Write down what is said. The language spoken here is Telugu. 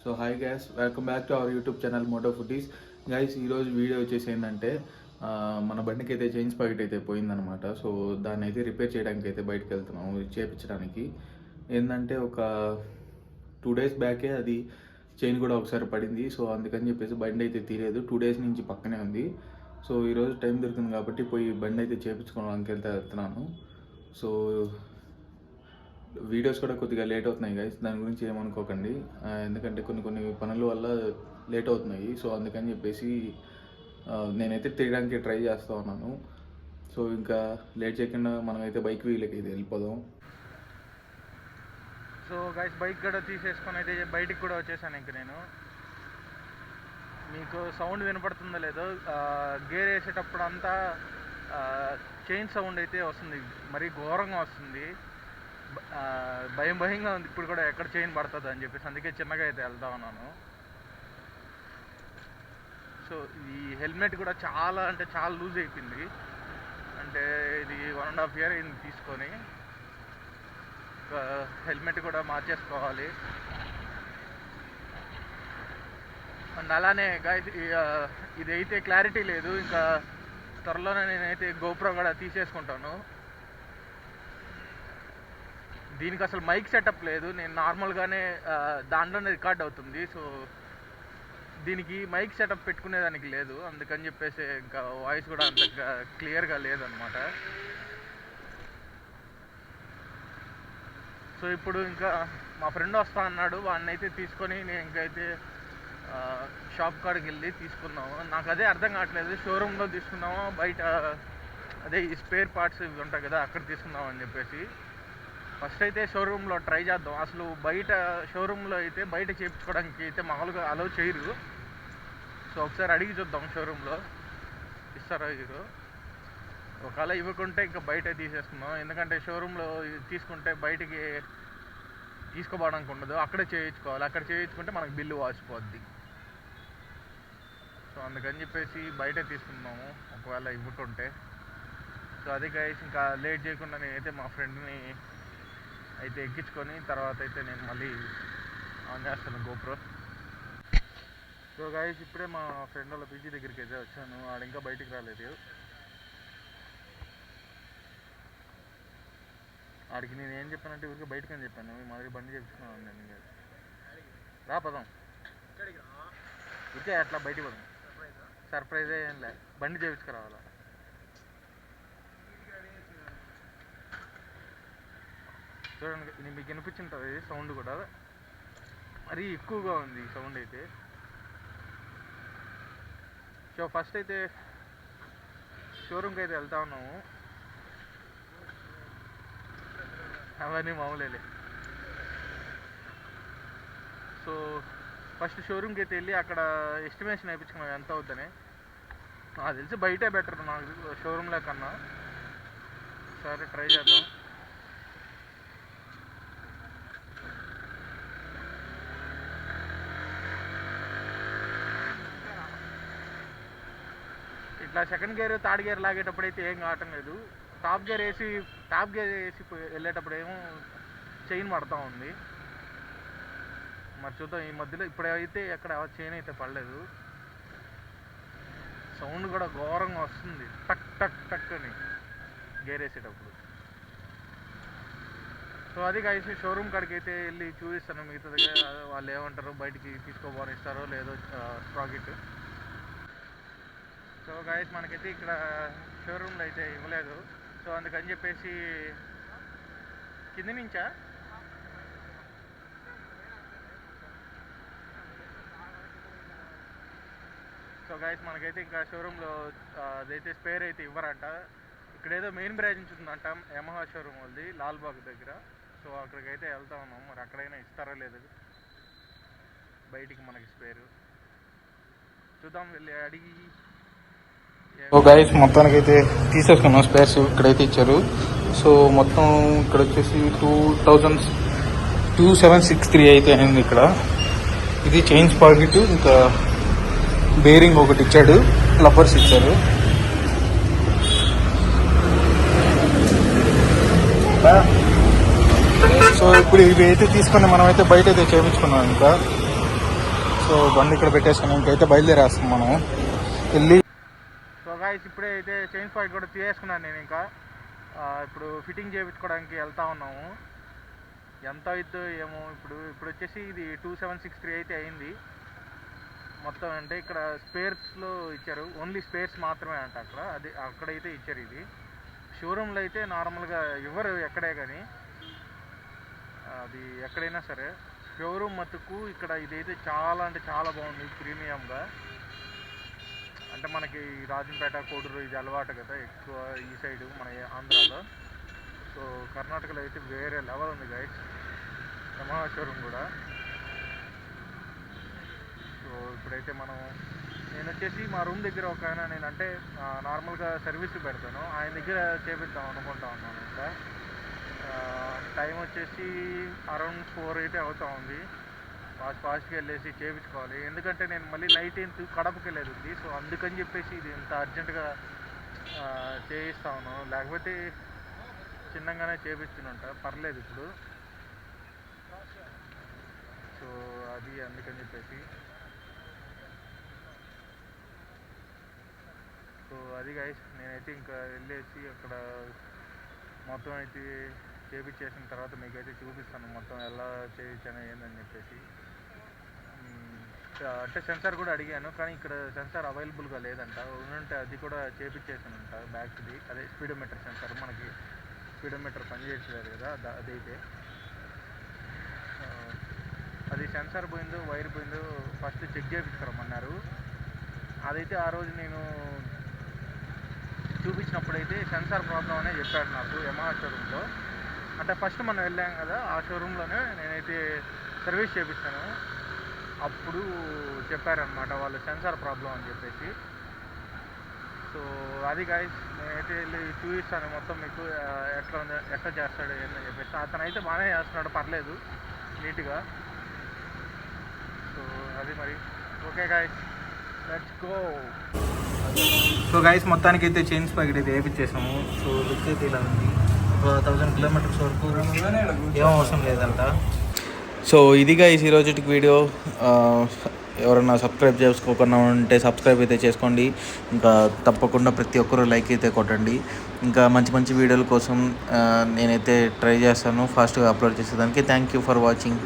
So hi guys, welcome back to our YouTube channel moto foodies. Guys ఈరోజు వీడియో వచ్చేసి ఏంటంటే మన బండికి అయితే చైన్ స్పాకెట్ అయితే పోయిందనమాట. సో దాన్ని అయితే రిపేర్ చేయడానికి అయితే బయటకు వెళ్తున్నాము చేయించడానికి. ఏంటంటే ఒక 2 days బ్యాకే అది చైన్ కూడా ఒకసారి పడింది. సో అందుకని చెప్పేసి బండి అయితే తీయలేదు, 2 days నుంచి పక్కనే ఉంది. సో ఈరోజు టైం దొరికింది కాబట్టి పోయి బండి అయితే చేయించుకోవడానికి వెళ్తున్నాను. సో వీడియోస్ కూడా కొద్దిగా లేట్ అవుతున్నాయి గైస్, దాని గురించి ఏమనుకోకండి. ఎందుకంటే కొన్ని పనుల వల్ల లేట్ అవుతున్నాయి. సో అందుకని చెప్పేసి నేనైతే తీయడానికి ట్రై చేస్తూ ఉన్నాను. సో ఇంకా లేట్ చేయకుండా మనమైతే బైక్ వీళ్ళకి అయితే వెళ్ళిపోదాం. సో గైస్ బైక్ కూడా తీసేసుకొని అయితే బయటికి కూడా వచ్చేసాను. ఇంక నేను మీకు సౌండ్ వినపడుతుందో లేదో, గేర్ వేసేటప్పుడు అంతా చైన్ సౌండ్ అయితే వస్తుంది, మరీ ఘోరంగా వస్తుంది. భయంగా ఉంది ఇప్పుడు కూడా, ఎక్కడ చైన్ పడుతుంది అని చెప్పేసి అందుకే చిన్నగా అయితే వెళ్తా ఉన్నాను. సో ఈ హెల్మెట్ కూడా చాలా లూజ్ అయిపోయింది. అంటే ఇది 1.5 year అయింది తీసుకొని. హెల్మెట్ కూడా మార్చేసుకోవాలి. అండ్ అలానే గైస్ ఇదైతే క్లారిటీ లేదు, ఇంకా త్వరలోనే నేనైతే గోప్రో కూడా తీసేసుకుంటాను. దీనికి అసలు మైక్ సెటప్ లేదు, నేను నార్మల్గానే దాంట్లోనే రికార్డ్ అవుతుంది. సో దీనికి మైక్ సెటప్ పెట్టుకునేదానికి లేదు, అందుకని చెప్పేసి ఇంకా వాయిస్ కూడా అంత క్లియర్గా లేదనమాట. సో ఇప్పుడు ఇంకా మా ఫ్రెండ్ వస్తా అన్నాడు, వాడిని అయితే తీసుకొని నేను ఇంకైతే షాప్ కాడికి వెళ్ళి తీసుకున్నాము. నాకు అదే అర్థం కావట్లేదు, షోరూంలో తీసుకున్నామో బయట అదే ఈ స్పేర్ పార్ట్స్ ఇవి ఉంటాయి కదా అక్కడ తీసుకుందాం అని చెప్పేసి. ఫస్ట్ అయితే షోరూంలో ట్రై చేద్దాం. అసలు బయట షోరూంలో అయితే బయట చేయించుకోవడానికి అయితే మామూలుగా అలౌ చేయరు. సో ఒకసారి అడిగి చూద్దాం షోరూంలో ఇస్తారో ఇరు. ఒకవేళ ఇవ్వకుంటే ఇంకా బయట తీసేసుకుందాం, ఎందుకంటే షోరూంలో తీసుకుంటే బయటికి తీసుకోవడానికి ఉండదు, అక్కడే చేయించుకోవాలి. అక్కడ చేయించుకుంటే మనకు బిల్లు వాచిపోద్ది. సో అందుకని చెప్పేసి బయట తీసుకుందాము ఒకవేళ ఇవ్వకుంటే. సో అది గైస్, ఇంకా లేట్ చేయకుండా నేనైతే మా ఫ్రెండ్ని అయితే ఎక్కించుకొని తర్వాత అయితే నేను మళ్ళీ ఆన్ చేస్తాను గోప్రో. సో గైస్ ఇప్పుడే మా ఫ్రెండ్ వాళ్ళ పీజీ దగ్గరికి అయితే వచ్చాను, ఆడ ఇంకా బయటికి రాలేదు. ఆడికి నేను ఏం చెప్పానంటే ఊరికి బయటకు అని చెప్పాను, మా దగ్గర బండి చేయించుకున్నాను నేను. రా పదం ఊరికే అట్లా బయటికి పదం, సర్ప్రైజ్ ఏం లే, బండి చేయించుకురావాలా. చూడండి మీకు వినిపించుంటుంది సౌండ్ కూడా, మరీ ఎక్కువగా ఉంది సౌండ్ అయితే. సో ఫస్ట్ అయితే షోరూమ్కి అయితే వెళ్తా ఉన్నాము, అవన్నీ మామూలే. సో ఫస్ట్ షోరూమ్కి అయితే వెళ్ళి అక్కడ ఎస్టిమేషన్ వేయించుకున్నాం ఎంత అవుతుందని. నాకు తెలిసి బయటే బెటర్ నాకు షోరూమ్లో కన్నా. సరే ట్రై చేద్దాం. ఇట్లా సెకండ్ గేర్ థర్డ్ గేర్ లాగేటప్పుడు అయితే ఏం కావటం లేదు, టాప్ గేర్ వేసి వెళ్ళేటప్పుడు ఏమో చైన్ పడతా ఉంది. మరి చూద్దాం, ఈ మధ్యలో ఇప్పుడైతే ఎక్కడ చైన్ అయితే పడలేదు. సౌండ్ కూడా ఘోరంగా వస్తుంది, టక్ టక్ టక్ అని గేర్ వేసేటప్పుడు. సో అది గైస్ షోరూమ్ కాడికి అయితే వెళ్ళి చూపిస్తాను మిగతాదిగా, వాళ్ళు ఏమంటారో బయటికి తీసుకోబోనిస్తారో లేదో స్ప్రాకెట్. సో గైస్ మనకైతే ఇక్కడ షోరూమ్లో అయితే ఇవ్వలేదు, సో అందుకని చెప్పేసి కింద నుంచా సో గైస్ మనకైతే ఇంకా షోరూంలో అదైతే స్పేర్ అయితే ఇవ్వరంట. ఇక్కడ ఏదో మెయిన్ బ్రాంచ్ ఉందంట యమహా షోరూమ్ వాళ్ళది లాల్బాగ్ దగ్గర. సో అక్కడికి అయితే వెళ్తా ఉన్నాం, మరి అక్కడైనా ఇస్తారో లేదు బయటికి మనకి స్పేరు. చూద్దాం వెళ్ళి అడిగి. సో గైస్ మొత్తానికి అయితే తీసేసుకున్నాం స్పేర్స్, ఇక్కడైతే ఇచ్చారు. సో మొత్తం ఇక్కడ వచ్చేసి 2763 అయితే అయింది. ఇక్కడ ఇది చైన్ స్పాకెట్, ఇంకా బేరింగ్ ఒకటి ఇచ్చాడు, లబ్బర్స్ ఇచ్చారు. సో ఇప్పుడు ఇవి అయితే తీసుకొని మనమైతే బయట అయితే చేయించుకున్నాం. ఇంకా సో బండి ఇక్కడ పెట్టేసుకున్నాం, ఇంకైతే బయలుదేరేస్తాం మనం వెళ్ళి. సో గాయస్ ఇప్పుడే అయితే చైన్ స్పాకెట్ కూడా తీసేసుకున్నాను నేను. ఇంకా ఇప్పుడు ఫిట్టింగ్ చేయించుకోవడానికి వెళ్తా ఉన్నాము. ఎంత అవుతుందో ఏమో. ఇప్పుడు వచ్చేసి ఇది 2763 అయితే అయింది మొత్తం. అంటే ఇక్కడ స్పేర్స్లో ఇచ్చారు, ఓన్లీ స్పేర్స్ మాత్రమే అంట అక్కడైతే ఇచ్చారు. ఇది షోరూమ్లో అయితే నార్మల్గా ఇవ్వరు ఎక్కడే కానీ, అది ఎక్కడైనా సరే. షోరూమ్ మట్టుకు ఇక్కడ ఇదైతే చాలా అంటే చాలా బాగుంది, ప్రీమియంగా. అంటే మనకి రాజంపేట, కోడూరు ఇది అలవాటు కదా ఎక్కువ ఈ సైడు మన ఆంధ్రాలో. సో కర్ణాటకలో అయితే వేరే లెవెల్ ఉంది గైస్ యమహా షోరూమ్ కూడా. సో ఇప్పుడైతే నేను వచ్చేసి మా రూమ్ దగ్గర ఒక ఆయన, నేనంటే నార్మల్గా సర్వీస్ పెడతాను, ఆయన దగ్గర చేపిద్దాం అనుకుంటా ఉన్నాను. ఇంకా టైం వచ్చేసి అరౌండ్ 4 అయితే అవుతా ఉంది. ఫాస్ట్గా వెళ్ళేసి చేయించుకోవాలి, ఎందుకంటే నేను మళ్ళీ 19th కడపకి వెళ్ళేది ఉంది. సో అందుకని చెప్పేసి ఇది ఇంత అర్జెంటుగా చేయిస్తాను, లేకపోతే చిన్నగానే చేపిస్తున్నంట, పర్లేదు ఇప్పుడు. సో అది అందుకని చెప్పేసి. సో అది గైస్, నేనైతే ఇంకా వెళ్ళేసి అక్కడ మొత్తం అయితే చేపించేసిన తర్వాత మీకైతే చూపిస్తాను మొత్తం ఎలా చేయించాను ఏందని చెప్పేసి. అంటే సెన్సార్ కూడా అడిగాను, కానీ ఇక్కడ సెన్సార్ అవైలబుల్గా లేదంట. ఉంటే అది కూడా చేపించేసానంట, బ్యాక్ది అదే స్పీడోమీటర్ సెన్సార్. మనకి స్పీడోమీటర్ పనిచేయట్లేదు కదా అదైతే. అది సెన్సార్ పోయిందో వైర్ పోయిందో ఫస్ట్ చెక్ చేయించుకోరమన్నారు. అదైతే ఆ రోజు నేను చూపించినప్పుడైతే సెన్సార్ ప్రాబ్లం అనే చెప్పాడు నాకు యమహా షోరూంలో. అంటే ఫస్ట్ మనం వెళ్ళాం కదా ఆ షోరూంలోనే నేనైతే సర్వీస్ చేపిస్తాను, అప్పుడు చెప్పారనమాట వాళ్ళు సెన్సార్ ప్రాబ్లం అని చెప్పేసి. సో అది గైస్, నేనైతే వెళ్ళి చూపిస్తాను మొత్తం మీకు ఎట్లా చేస్తాడు ఏంటని చెప్పేసి. అతనైతే బాగానే చేస్తున్నాడు, పర్లేదు నీట్గా. సో అది మరి. Okay guys, let's go. So guys మొత్తానికి అయితే చైన్ స్పాకెట్ అయితే వేయించేసాము. సో లుక్ అయితే ఇలా ఉంది. 1000 కిలోమీటర్స్ వరకు ఏం అవసరం లేదంట. సో ఇది గైస్ ఈరోజుకి వీడియో. ఎవరైనా సబ్స్క్రైబ్ చేసుకోకుండా ఉంటే సబ్స్క్రైబ్ అయితే చేసుకోండి. ఇంకా తప్పకుండా ప్రతి ఒక్కరూ లైక్ అయితే కొట్టండి. ఇంకా మంచి మంచి వీడియోల కోసం నేనైతే ట్రై చేస్తాను ఫాస్ట్గా అప్లోడ్ చేసేదానికి. Thank you for watching.